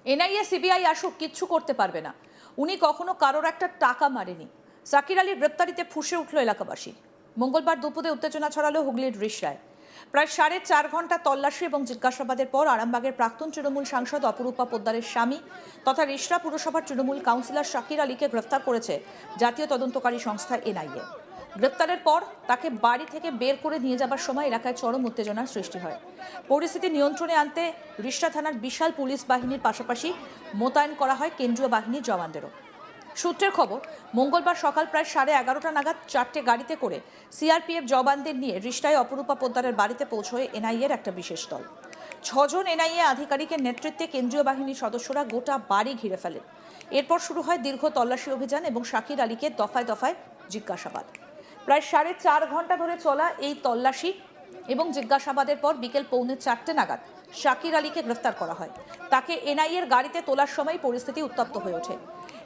NIA CBI আসুক কিচ্ছু করতে পারবে না। উনি কখনো কারোর একটা টাকা মারেনি। জাকির আলীর গ্রেপ্তারিতে ফুঁসে উঠল এলাকাবাসী। মঙ্গলবার দুপুরে উত্তেজনা ছড়ালো হুগলির রিষড়ায়। প্রায় 4.5 ঘন্টা তল্লাশি এবং জিজ্ঞাসাবাদের পর আরামবাগের প্রাক্তন তৃণমূল সাংসদ অপরূপা পোদ্দারের স্বামী তথা রিষড়া পুরসভার তৃণমূল কাউন্সিলর জাকির আলীকে গ্রেফতার করেছে জাতীয় তদন্তকারী সংস্থা এনআইএ। গ্রেপ্তারের পর তাকে বাড়ি থেকে বের করে নিয়ে যাবার সময় এলাকায় চরম উত্তেজনার সৃষ্টি হয়। পরিস্থিতি নিয়ন্ত্রণে আনতে রিষড়া থানার বিশাল পুলিশ বাহিনীর পাশাপাশি মোতায়েন করা হয় কেন্দ্রীয় বাহিনীর জওয়ানদেরও। সূত্রের খবর, মঙ্গলবার সকাল প্রায় 11:30 নাগাদ 4টে গাড়িতে করে সিআরপিএফ জওয়ানদের নিয়ে রিষড়ায় অপরূপা পোদ্দারের বাড়িতে পৌঁছয় এনআইএর একটা বিশেষ দল। 6 জন এনআইএ আধিকারিকের নেতৃত্বে কেন্দ্রীয় বাহিনীর সদস্যরা গোটা বাড়ি ঘিরে ফেলেন। এরপর শুরু হয় দীর্ঘ তল্লাশি অভিযান এবং জাকির আলীকে দফায় দফায় জিজ্ঞাসাবাদ। প্রায় 4.5 ঘন্টা ধরে চলা এই তল্লাশি এবং জিজ্ঞাসাবাদের পর বিকেল 3:45 নাগাদ জাকির আলীকে গ্রেফতার করা হয়। তাকে এনআইএর গাড়িতে তোলার সময় পরিস্থিতি উত্তপ্ত হয়ে ওঠে।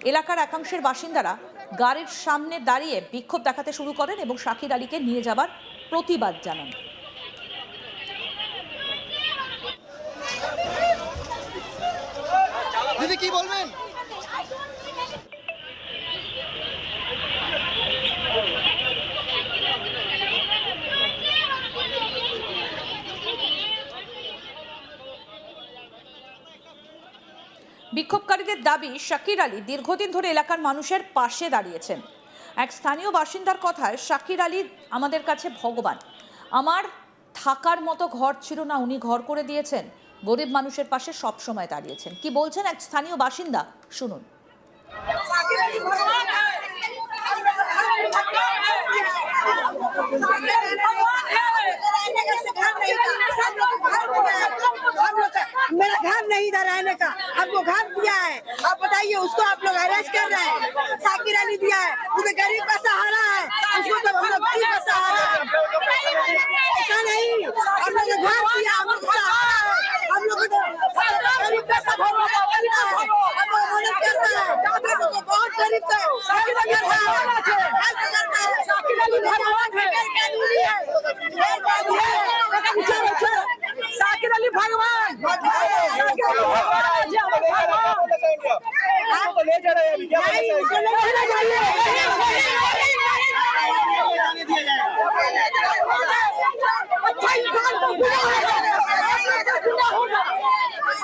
এলাকার একাংশের বাসিন্দারা গাড়ির সামনে দাঁড়িয়ে বিক্ষোভ দেখাতে শুরু করেন এবং জাকির আলীকে নিয়ে যাবার প্রতিবাদ জানান। দিদি কি বলবেন? বিক্ষোভকারীদের দাবি, জাকির আলী দীর্ঘদিন ধরে এলাকার মানুষের পাশে দাঁড়িয়েছেন। এক স্থানীয় বাসিন্দার কথায়, জাকির আলী আমাদের কাছে ভগবান। আমার থাকার মতো ঘর ছিল না, উনি ঘর করে দিয়েছেন। গরিব মানুষের পাশে সব সময় দাঁড়িয়েছেন। কি বলছেন এক স্থানীয় বাসিন্দা, শুনুন। मेरा घर नहीं था रहने का, आपको घर दिया है, आप बताइए उसको आप लोग अरेस्ट कर रहे हैं। जाकिर अली दिया है, उसे गरीब का सहारा है, उसको तो हम लोग गरीब का सहारा है। ऐसा नहीं, हम लोग घर दिया, हम लोग सहारा है, हम लोग गरीब का सहारा है, हम लोग मदद करता है, हम लोग बहुत गरीब है, हेल्प करता है, जाकिर अली भगवान है, जाकिर अली भगवान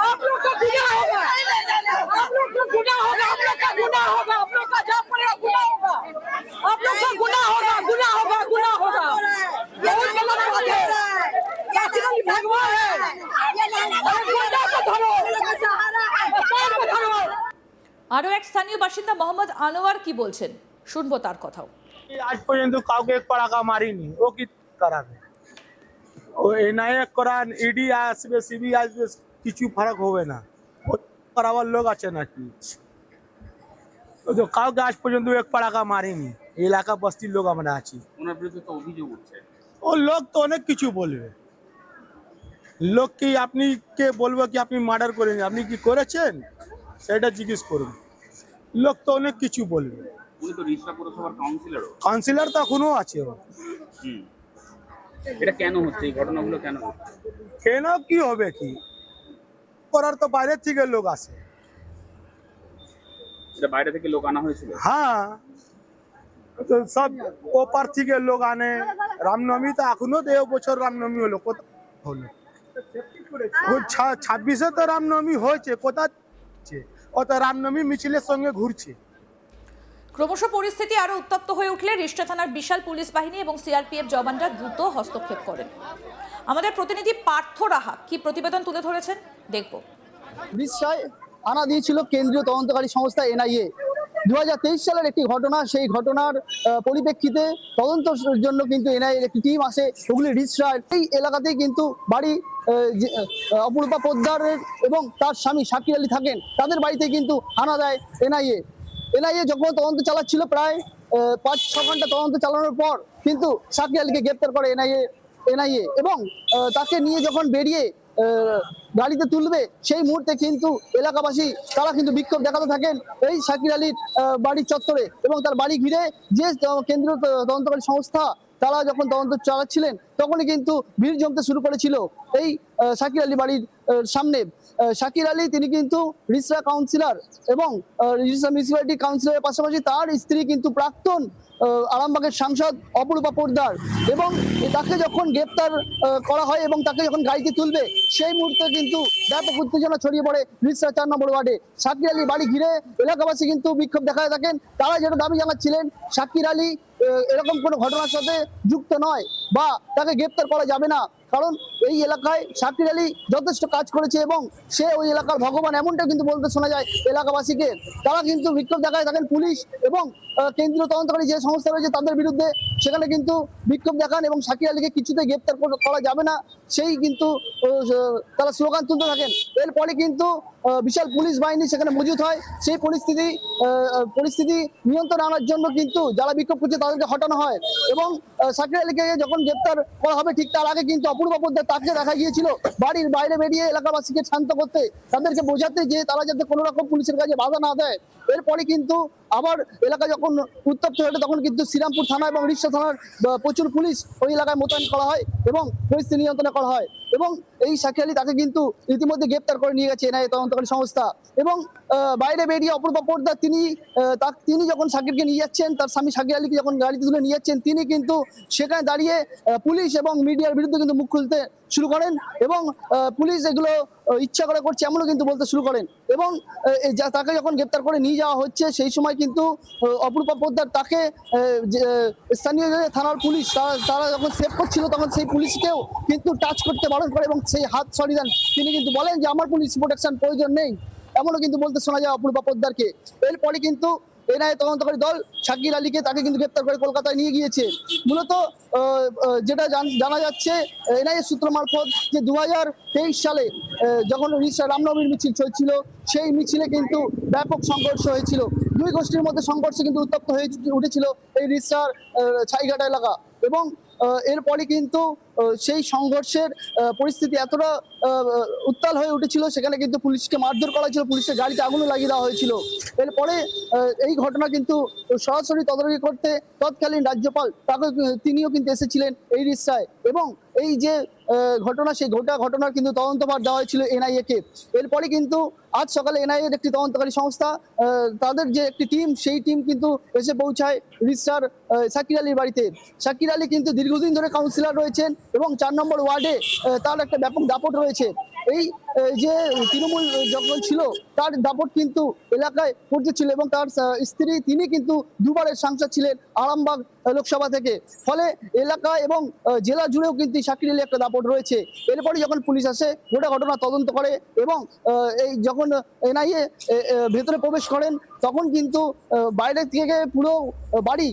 आप लोग का गुनाह होगा, आप लोग का गुनाह होगा, आप लोग का गुनाह होगा, आप लोग का जब पड़ेगा गुनाह होगा, आप लोग का गुनाह होगा, गुनाह होगा, गुनाह होगा। बहुत गलत बात है, जाकिर अली भगवान है, আরো এক স্থানীয় বাসিন্দা মোহাম্মদ আনোয়ার কি বলছেন, শুনবো তার কথাও। আজ পর্যন্ত কাউকে এক পড়াকা মারিনি, ও কি করাবে? ও এনআইএ করান, ইডি আসবে, সিবিআই আসবে, কিছু ফারাক হবে না। ও করাবার লোক আছে নাকি? ও তো কাউকে আজ পর্যন্ত এক পড়াকা মারিনি। এলাকা বস্তির লোক আমরা আছি। ওনার বিরুদ্ধে তো অভিযোগ উঠছে। ও লোক তো অনেক কিছু বলবে। লোক কি আপনি কে বলবো কি আপনি মার্ডার করেন, আপনি কি করেছেন সেটা জিজ্ঞেস করুন। লোক তো অনেক কিছু বলবে। উনি তো রিষড়া পুরসভার কাউন্সিলরও। কাউন্সিলর তো এখনো আছে। ও এটা কেন হচ্ছে, এই ঘটনাগুলো কেন হচ্ছে? কেন কি হবে, কি করার তো বাইরের থেকে লোক আসে। এটা বাইরে থেকে লোক আনা হয়েছিল। হ্যাঁ, তো সব ওপার থেকে লোক আনে। রামনবমী তো এখনো তো বছর রামনবমী হলো, কোথায় হলো? 26-এ তো রামনবমী হয়েছে, কোথায়? ও তো রামনবমী মিছিলের সঙ্গে ঘুরছে। ক্রমশ পরিস্থিতি আরো উত্তপ্ত হয়ে উঠলে রিষড়া থানার বিশাল পুলিশ বাহিনী এবং সিআরপিএফ জওয়ানরা দ্রুত হস্তক্ষেপ করেন। আমাদের প্রতিনিধি পার্থ রাহা কি প্রতিবেদন তুলে ধরেছেন, দেখব। রিষড়ায় আনা দিয়েছিল কেন্দ্রীয় তদন্তকারী সংস্থা এনআইএ। 2023 সালের একটি ঘটনা, সেই ঘটনার পরিপ্রেক্ষিতে তদন্তের জন্য কিন্তু এনআইএর একটি টিম আসে হুগলির রিষড়ায়। এই এলাকাতেই কিন্তু বাড়ি অপরূপা পোদ্দারের এবং তার স্বামী জাকির আলী থাকেন। তাদের বাড়িতে কিন্তু হানা দেয় এনআইএ। এনআইএ যখন তদন্ত চালাচ্ছিল, প্রায় 5-6 ঘন্টা তদন্ত চালানোর পর কিন্তু জাকির আলীকে গ্রেপ্তার করে এনআইএ এবং তাকে নিয়ে যখন বেরিয়ে গাড়িতে তুলবে, সেই মুহূর্তে কিন্তু এলাকাবাসী তারা কিন্তু বিক্ষোভ দেখাতে থাকেন এই জাকির আলীর বাড়ির চত্বরে এবং তার বাড়ি ঘিরে। যে কেন্দ্রীয় তদন্তকারী সংস্থা তারা যখন তদন্ত চালাচ্ছিলেন তখনই কিন্তু ভিড় জমতে শুরু করেছিল এই জাকির আলী বাড়ির সামনে। শাকির আলী তিনি কিন্তু রিসরা কাউন্সিলর এবং রিসরা মিউনিসিপ্যালিটি কাউন্সিলরের পাশাপাশি তার স্ত্রী কিন্তু প্রাক্তন আরামবাগের সাংসদ অপরূপা পোদ্দার, এবং তাকে যখন গ্রেপ্তার করা হয় এবং তাকে যখন গাড়িতে তুলবে সেই মুহূর্তে কিন্তু ব্যাপক উত্তেজনা ছড়িয়ে পড়ে রিসরা 4 নম্বর ওয়ার্ডে। শাকির আলী বাড়ি ঘিরে এলাকাবাসী কিন্তু বিক্ষোভ দেখাতে থাকেন। তারা যেটা দাবি জানাচ্ছিলেন, শাকির আলী এরকম কোনো ঘটনার সাথে যুক্ত নয় বা তাকে গ্রেপ্তার করা যাবে না, কারণ এই এলাকায় শাকির আলী যথেষ্ট কাজ করেছে এবং সে ওই এলাকার ভগবান, এমনটা কিন্তু বলতে শোনা যায় এলাকাবাসীকে। তারা কিন্তু বিক্ষোভ দেখায় থাকেন। পুলিশ এবং কেন্দ্রীয় তদন্তকারী যে সংস্থা রয়েছে তাদের বিরুদ্ধে সেখানে কিন্তু বিক্ষোভ দেখান এবং শাকির আলীকে কিছুতেই গ্রেপ্তার করা যাবে না সেই কিন্তু তারা স্লোগান তুলতে থাকেন। এরপরে কিন্তু বিশাল পুলিশ বাহিনী সেখানে মজুদ হয়। সেই পরিস্থিতি নিয়ন্ত্রণে আনার জন্য কিন্তু যারা বিক্ষোভ করছে তাদেরকে হটানো হয় এবং শাকির আলীকে যখন গ্রেপ্তার করা হবে ঠিক তার আগে কিন্তু অপূর্ব পোদ্দার তাকে দেখা গিয়েছিল বাড়ির বাইরে বেরিয়ে এলাকাবাসীকে শান্ত করতে, তাদেরকে বোঝাতে যে তারা যাতে কোনো রকম পুলিশের কাছে বাধা না দেয়। এরপরে কিন্তু আবার এলাকা যখন উত্তপ্ত হয়ে ওঠে তখন কিন্তু শ্রীরামপুর থানা এবং রিসরা থানার প্রচুর পুলিশ ওই এলাকায় মোতায়েন করা হয় এবং পরিস্থিতি নিয়ন্ত্রণে করা হয় এবং এই শাকির আলী তাকে কিন্তু ইতিমধ্যে গ্রেপ্তার করে নিয়ে গেছে এনআইএ তদন্তকারী সংস্থা। এবং বাইরে বেরিয়ে অপূর্ব পোদ্দার তিনি যখন শাকিরকে নিয়ে যাচ্ছেন, তার স্বামী শাকির আলীকে যখন গাড়িতে তুলে নিয়ে যাচ্ছেন, তিনি কিন্তু সেখানে দাঁড়িয়ে পুলিশ এবং মিডিয়ার বিরুদ্ধে কিন্তু মুখ খুলতে শুরু করেন এবং পুলিশ এগুলো ইচ্ছা করে করছে এমনও কিন্তু বলতে শুরু করেন। এবং তাকে যখন গ্রেপ্তার করে নিয়ে যাওয়া হচ্ছে সেই সময় কিন্তু অপূর্ব পোদ্দার তাকে স্থানীয় থানার পুলিশ তারা যখন সেভ করছিল তখন সেই পুলিশকেও কিন্তু টাচ করতে বারণ করে এবং সেই হাত সরিয়ে দেন। তিনি কিন্তু বলেন যে আমার পুলিশ প্রোটেকশন প্রয়োজন নেই, এমনও কিন্তু বলতে শোনা যায় অপূর্ব পোদ্দারকে। এরপরে কিন্তু এনআইএ তদন্তকারী দল শাকির আলীকে তাকে কিন্তু গ্রেপ্তার করে কলকাতায় নিয়ে গিয়েছে। মূলত যেটা জানা যাচ্ছে এনআইএ সূত্র মারফত যে 2023 সালে যখন রিসরা রামনবমীর মিছিল চলছিল সেই মিছিলে কিন্তু ব্যাপক সংঘর্ষ হয়েছিল। দুই গোষ্ঠীর মধ্যে সংঘর্ষে কিন্তু উত্তপ্ত হয়ে উঠেছিল এই রিসরার ছাইঘাটা এলাকা এবং এরপরে কিন্তু সেই সংঘর্ষের পরিস্থিতি এতটা উত্তাল হয়ে উঠেছিল সেখানে কিন্তু পুলিশকে মারধর করা হয়েছিল, পুলিশের গাড়িতে আগুনও লাগিয়ে দেওয়া হয়েছিল। এরপরে এই ঘটনা কিন্তু সরাসরি তদারকি করতে তৎকালীন রাজ্যপাল তিনিও কিন্তু এসেছিলেন এই রিসরায় এবং এই যে ঘটনা সেই ঘটনার কিন্তু তদন্তভার দেওয়া হয়েছিল এনআইএ কে। এরপরে কিন্তু আজ সকালে এনআইএ এর একটি তদন্তকারী সংস্থা তাদের যে একটি টিম সেই টিম কিন্তু এসে পৌঁছায় রিসরার শাকির আলীর বাড়িতে। শাকির আলী কিন্তু দীর্ঘদিন ধরে কাউন্সিলর রয়েছেন এবং 4 নম্বর ওয়ার্ডে তার একটা ব্যাপক দাপট রয়েছে। এই যে তৃণমূল যখন ছিল তার দাপট কিন্তু এলাকায় পৌঁছেছিল এবং তার স্ত্রী তিনি কিন্তু দুবারের সাংসদ ছিলেন আরামবাগ লোকসভা থেকে, ফলে এলাকা এবং জেলা জুড়েও কিন্তু শাকির আলী একটা দাপট রয়েছে। এরপরে যখন পুলিশ আসে গোটা ঘটনা তদন্ত করে এবং এই যখন এনআইএ ভেতরে প্রবেশ করেন তখন কিন্তু বাইরে থেকে পুরো বাড়ি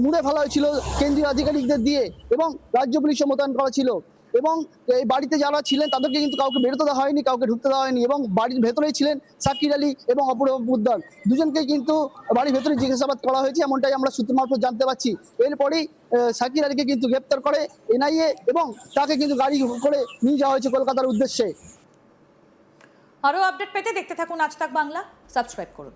মুড়ে ফেলা হয়েছিল কেন্দ্রীয় আধিকারিকদের দিয়ে এবং রাজ্য পুলিশও মোতায়েন করা ছিল এবং এই বাড়িতে যারা ছিলেন তাদেরকে কিন্তু কাউকে বেরোতে দেওয়া হয়নি, কাউকে ঢুকতে দেওয়া হয়নি এবং বাড়ির ভেতরেই ছিলেন শাকির আলী এবং অপূর্ব পোদ্দার, দুজনকেই কিন্তু বাড়ির ভেতরে জিজ্ঞাসাবাদ করা হয়েছে এমনটাই আমরা সূত্র মারফত জানতে পারছি। এরপরেই শাকির আলীকে কিন্তু গ্রেপ্তার করে এনআইএ এবং তাকে কিন্তু গাড়ি করে নিয়ে যাওয়া হয়েছে কলকাতার উদ্দেশ্যে। আরও আপডেট পেতে দেখতে থাকুন আজ তাক বাংলা, সাবস্ক্রাইব করুন।